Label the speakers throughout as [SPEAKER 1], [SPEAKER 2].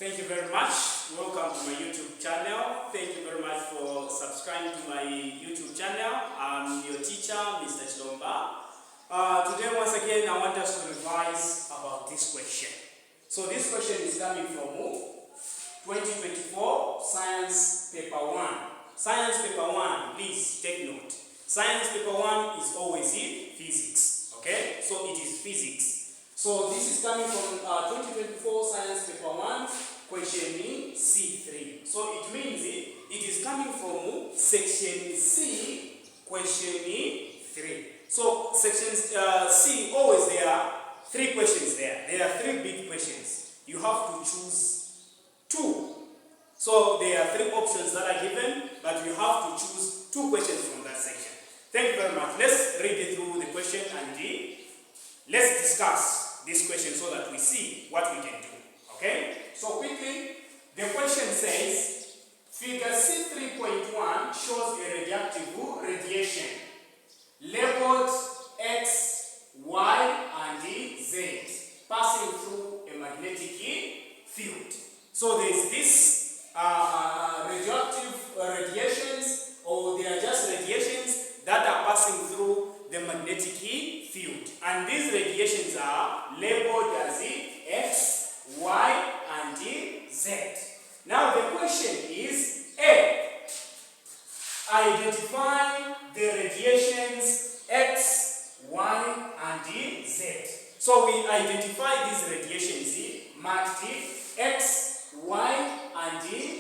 [SPEAKER 1] Thank you very much. Welcome to my YouTube channel. Thank you very much for subscribing to my YouTube channel. I'm your teacher, Mr. Chilomba. Today, once again, I want us to revise about this question. So this question is coming from 2024 Science Paper 1. Science Paper 1, please take note. Science Paper 1 is always in physics. Okay? So it is physics. So this is coming from 2024 Science Paper 1, question C3. So it means it is coming from section C, question 3. So section C, always there are 3 questions there. There are 3 big questions. You have to choose 2. So there are 3 options that are given, but you have to choose 2 questions from that section. Thank you very much. Let's read it through the question and let's discuss this question so that we see what we can do. Okay? So quickly, the question says, figure C3.1 shows a radioactive radiation labeled X, Y, and Z passing through a magnetic field. So there is this radioactive radiations, or they are just radiations that are passing through the magnetic field. And these radiations are labeled as X, Y, and Z. Now the question is A. Identify the radiations X, Y, and Z. So we identify these radiations marked X, Y, and Z.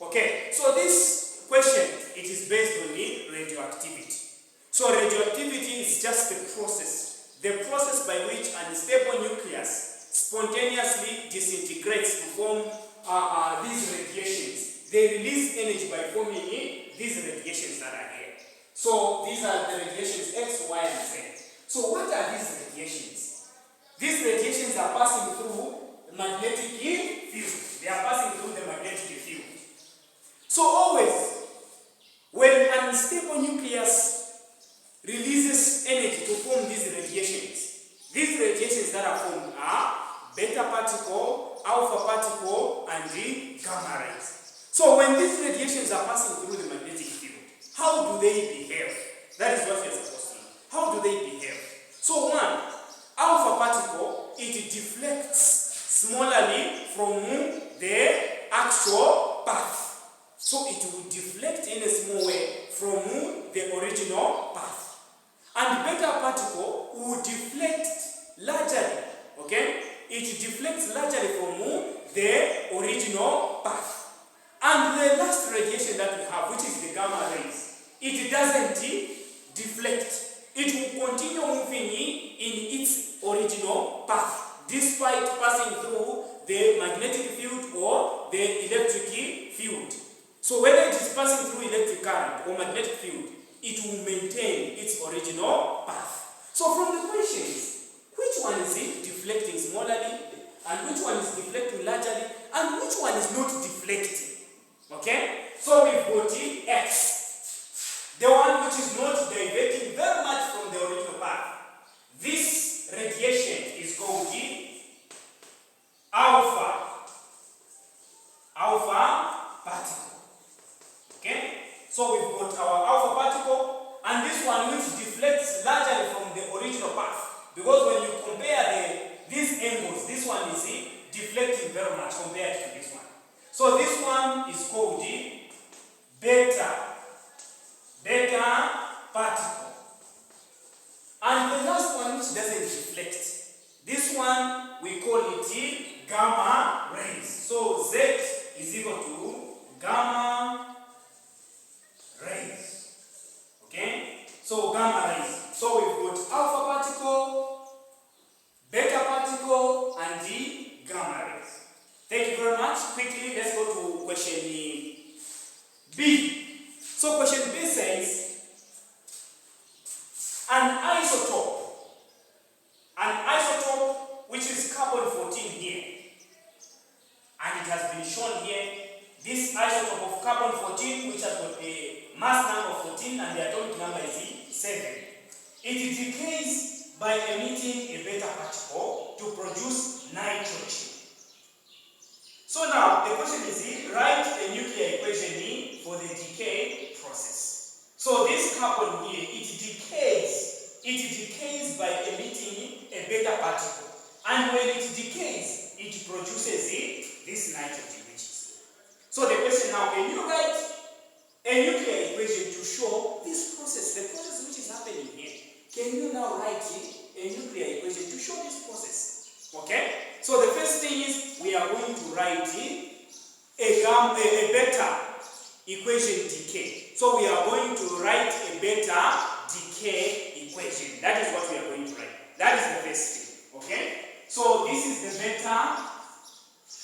[SPEAKER 1] Okay, so this question, it is based on the radioactivity. So radioactivity is just the process by which an unstable nucleus spontaneously disintegrates to form these radiations. They release energy by forming these radiations that are here. So these are the radiations X, Y, and Z. So what are these radiations? These radiations are passing through the magnetic field. They are passing through the magnetic field. So always, when an unstable nucleus releases energy to form these radiations that are formed are beta particle, alpha particle, and the gamma rays. So when these radiations are passing through the magnetic field, how do they behave? That is what we are supposed to know. How do they behave? So 1, alpha particle, it deflects smaller from the actual path. So it will deflect in a small way from the original path. And beta particle will deflect largely, okay? It deflects largely from the original path. And the last radiation that we have, which is the gamma rays, it doesn't deflect. It will continue moving in its original path, despite passing through the magnetic field or the electric field. So whether it is passing through electric current or magnetic field, it will maintain its original path. So from the questions, which one is it deflecting smallly, and which one is deflecting largely, and which one is not deflecting? Okay? So we've got X, the one which is not diverting very much from the original path. This radiation is called alpha particle. Okay? So we've got our alpha particle, and this one which deflects largely from the original path. Because when you compare these angles, this one is deflecting very much compared to this one. So this one is called beta particle. And the last one which doesn't deflect, this one we call it gamma rays. So Z is equal to gamma rays. Okay? So gamma rays. So we've got alpha particle, beta particle, and the gamma rays. Thank you very much. Quickly, let's go to question B. So question B says, an isotope which is carbon-14 here, and it has been shown here, this isotope of carbon-14, which has got a mass number 14 and the atomic number is 7. It decays by emitting a beta particle to produce nitrogen. So now the question is, write a nuclear equation for the decay process. So this carbon here, it decays by emitting a beta particle. And when it decays, it produces this nitrogen, which is here. So the question now, can you write a nuclear equation to show this process, the process which is happening here? Can you now write a nuclear equation to show this process? Okay? So the first thing is we are going to write a beta equation decay. So we are going to write a beta decay equation. That is what we are going to write. That is the first thing. Okay? So this is the beta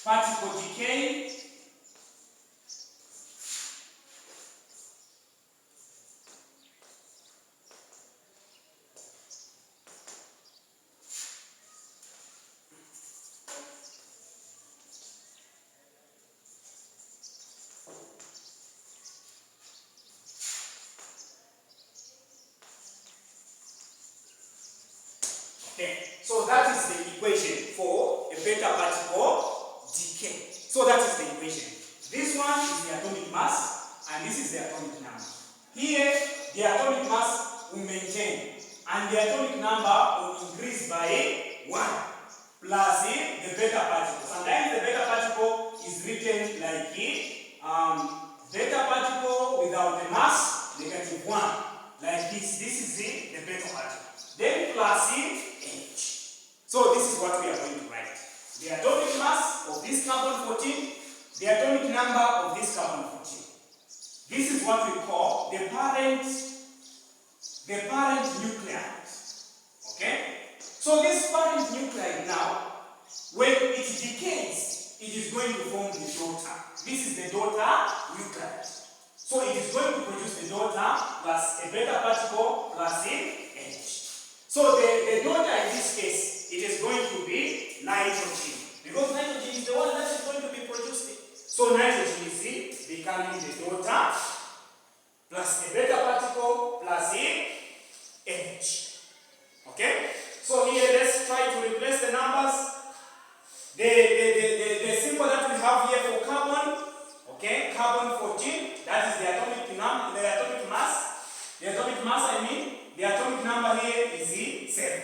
[SPEAKER 1] particle decay. Okay, so that is the equation for a beta particle decay. So that is the equation. This one is the atomic mass, and this is the atomic number. Here, the atomic mass will maintain, and the atomic number will increase by 1 plus the beta particle. Sometimes the beta particle is written like beta particle without the mass, -1. Like this. This is the beta particle. Then plus H. So this is what we are going to write. The atomic mass of this carbon 14, the atomic number of this carbon 14. This is what we call the parent nuclide. Okay? So this parent nuclide now, when it decays, it is going to form the daughter. This is the daughter nuclide. So it is going to produce the daughter plus a beta particle plus H. So the daughter in this case, it is going to be nitrogen. Because nitrogen is the one that is going to be produced. So nitrogen is becoming the daughter plus a beta particle plus H. Okay? So here let's try to replace the numbers. The symbol that we have here for carbon, okay, carbon 14, that is the atomic number, the atomic mass. The atomic mass, the atomic number here is 7.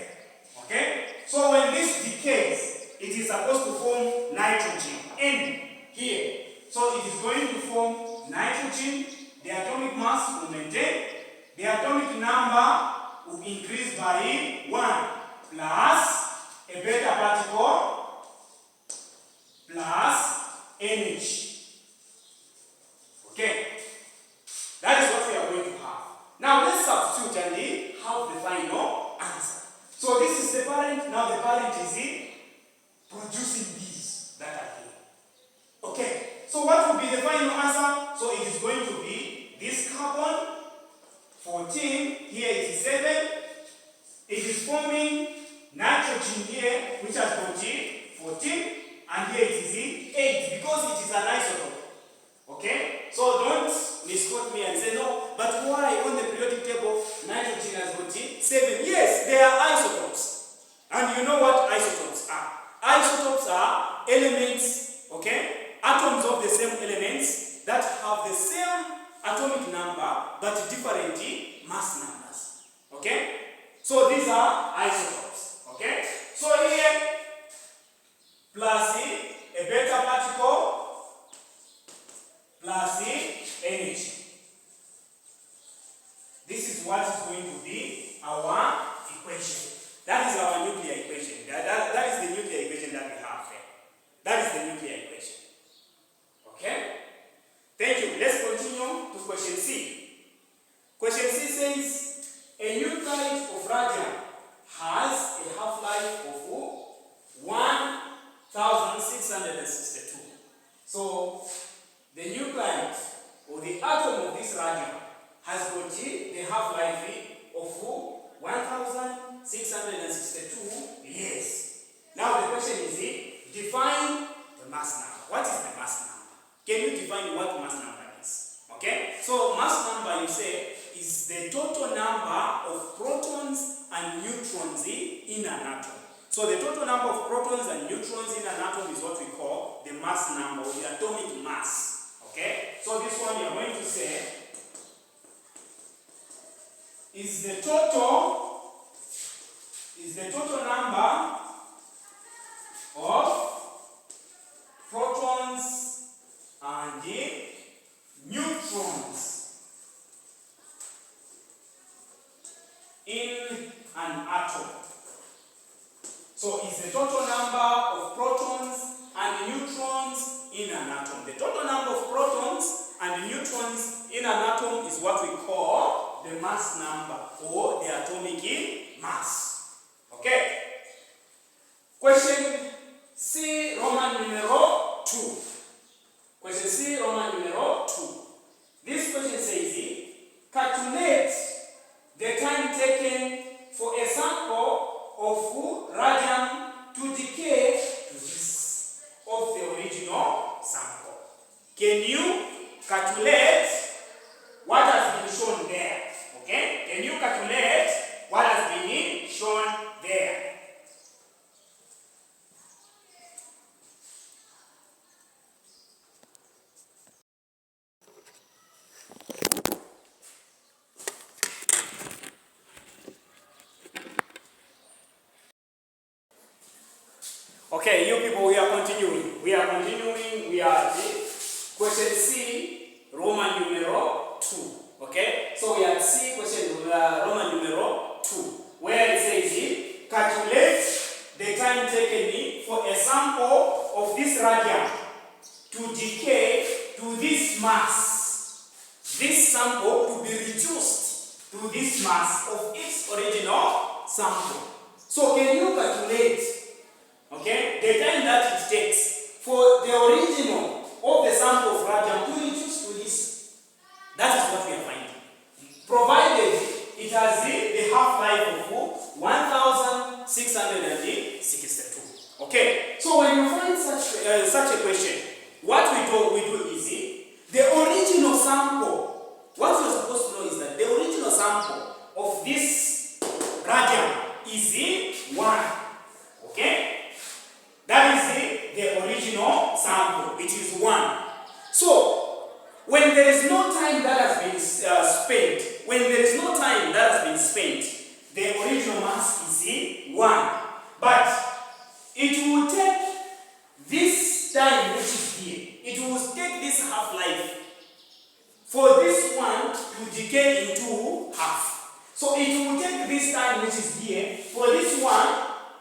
[SPEAKER 1] Okay? So when this decays, it is supposed to form nitrogen, N, here. So it is going to form nitrogen, the atomic mass will maintain, the atomic number will increase by 1 plus a beta particle plus NH. Okay? That is what we are going to have. Now let's substitute and have the final answer. So this is the parent. Now the parent is producing these that are here. Okay. So what will be the final answer? So it is going to be this carbon 14. Here it is 7. It is forming nitrogen here, which has got 14, and here it is 8 because it is an isotope. Okay? So don't misquote me and say no, but why on the periodic table nitrogen has got 7? Yes, they are isotopes. And you know what isotopes are? Isotopes are elements, okay? Atoms of the same elements that have the same atomic number but different mass numbers. Okay? So these are isotopes. Okay? So here plus a beta particle plus energy. This is what is going to be our equation. That is our nuclear equation. That is the nuclear equation that we have there. That is the nuclear equation. Okay? Thank you. Let's continue to question C. Question C says, a nuclide of radium has a half-life of 1662. So, the nuclide or the atom of this radium has got the half-life of 1662 years. Now the question is, define the mass number. What is the mass number? Can you define what mass number is? Okay? So mass number, you say, is the total number of protons and neutrons in an atom. So the total number of protons and neutrons in an atom is what we call the mass number, or the atomic mass. Okay? So this one you are going to say is the total number of protons and the neutrons in an atom. So it's the total number of protons and neutrons in an atom. The total number of protons and neutrons in an atom is what we call the mass number, or the atomic mass. Okay? Question C, Roman numeral 2. Question C, Roman numeral 2. This question says, calculate the time taken for a sample of radium to decay to this of the original sample. Can you calculate what has been shown there? Okay? Can you calculate what has been shown there? Okay, you people, we are continuing. We are at the question C, Roman numeral 2. Okay? So we are at C, question Roman numeral 2, where it says, calculate the time taken for a sample of this radium to decay to this mass. This sample to be reduced to this mass of its original sample. So can you calculate, okay, the time that it takes for the original of the sample of radium to reduce to this? That is what we are finding. Provided it has the half-life of 1662. Okay, so when you find such a question, what we do is the original sample. What you're supposed to know is that the original sample of this radium is 1. Okay? That is the original sample, which is 1. So, when there is no time that has been spent, the original mass is 1. But it will take this time, which is here, it will take this half-life for this one to decay into half. So it will take this time, which is here, for this one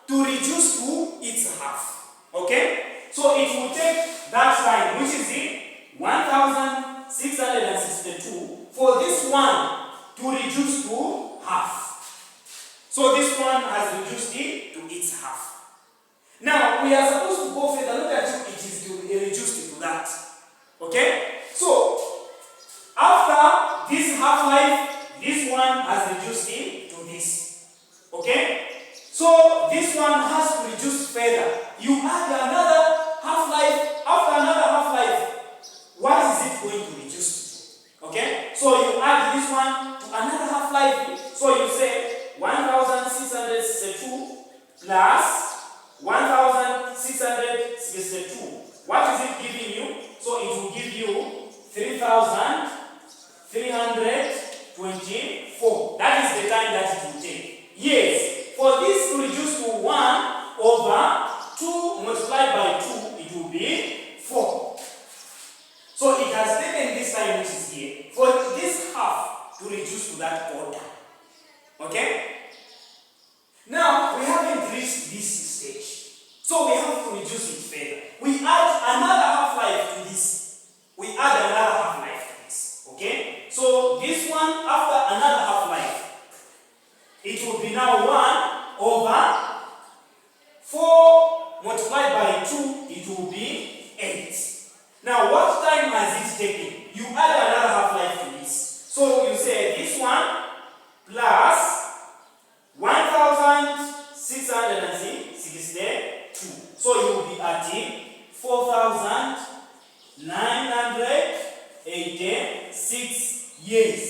[SPEAKER 1] to reduce to its half. Okay? So it will take that time, which is 1662, for this one to reduce to half. So this one has reduced it to its half. Now, we are supposed to go further. Look at it, it is reduced to that. Okay? So, after this half-life, this one has reduced it to this. Okay? So, this one has to reduce further. You add another half-life. After another half-life, what is it going to reduce to? Okay? So, you add this one to another half-life. So, you say 1662 plus 1662. What is it giving you? So it will give you 3324. That is the time that it will take. Yes, for this to reduce to 1 over 2 multiplied by 2, it will be 4. So it has taken this time, which is here, for this half to reduce to that order. Okay? Now, we haven't reached this stage. So we have to reduce it further. We add another half-life to this. Okay? So this one, after another half-life, it will be now 1 over 4 multiplied by 2, it will be 8. Now, what time has it taken? You add another half-life to this. So you say this one plus 1662. So you will be at 4,986 years.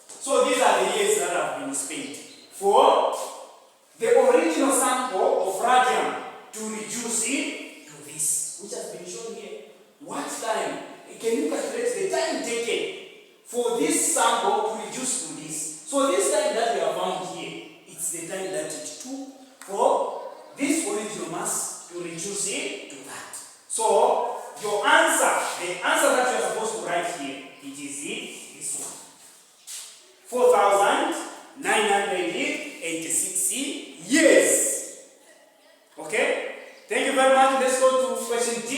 [SPEAKER 1] So these are the years that have been spent for the original sample of radium to reduce it to this, which has been shown here. What time? Can you calculate the time taken for this sample to reduce to this? So this time that we have found here, it's the time that it took for this original mass to reduce it to that. So your answer, the answer that you are supposed to write here, it is this one. 4,986 years. Okay? Thank you very much. Let's go to question D.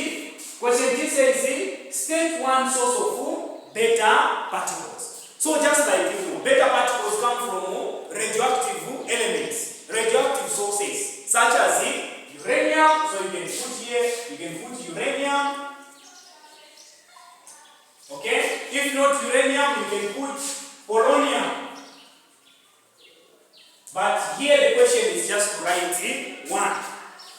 [SPEAKER 1] Question D says, state one source of beta particles. So just like beta particles come from radioactive elements, radioactive sources, such as uranium. So you can put here, you can put uranium. Okay? If not uranium, you can put polonium. But here the question is just to write one.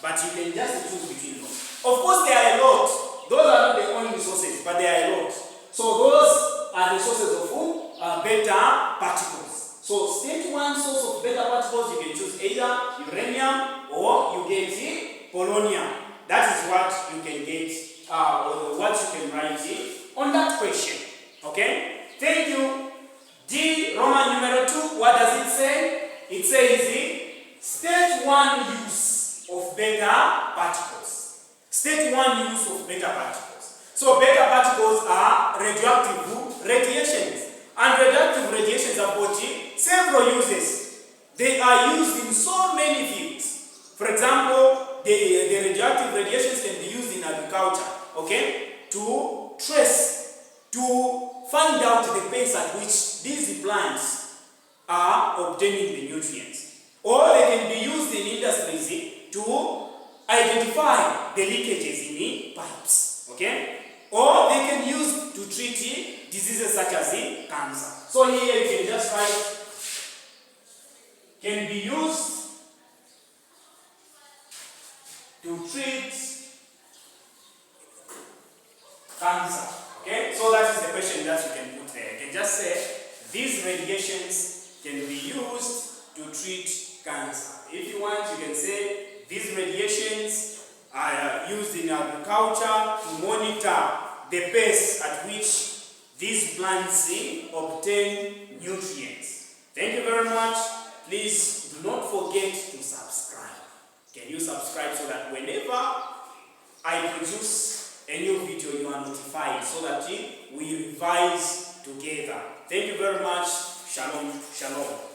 [SPEAKER 1] But you can just choose between them. Of course, there are a lot. Those are not the only sources, but there are a lot. So those are the sources of beta particles. So state one source of beta particles, you can choose either uranium or you get polonium. That is what you can get, or what you can write on that question. Okay? Thank you. D, Roman numeral 2, what does it say? It says, state one use of beta particles. State one use of beta particles. So beta particles are radioactive radiations. And radioactive radiations have got several uses. They are used in so many fields. For example, the radioactive radiations can be used in agriculture, okay? To trace, to find out the pace at which these plants are obtaining the nutrients. Or they can be used in industries to identify the leakages in the pipes, okay? Or they can use to treat diseases such as cancer. So here you can just write, can be used to treat cancer. Okay? So that is the question that you can put there. You can just say, these radiations can be used to treat cancer. If you want, you can say, these radiations are used in agriculture to monitor the pace at which these plants obtain nutrients. Thank you very much. Please do not forget to subscribe. Can you subscribe so that whenever I produce a new video, you are notified, so that we revise together. Thank you very much. Shalom, shalom.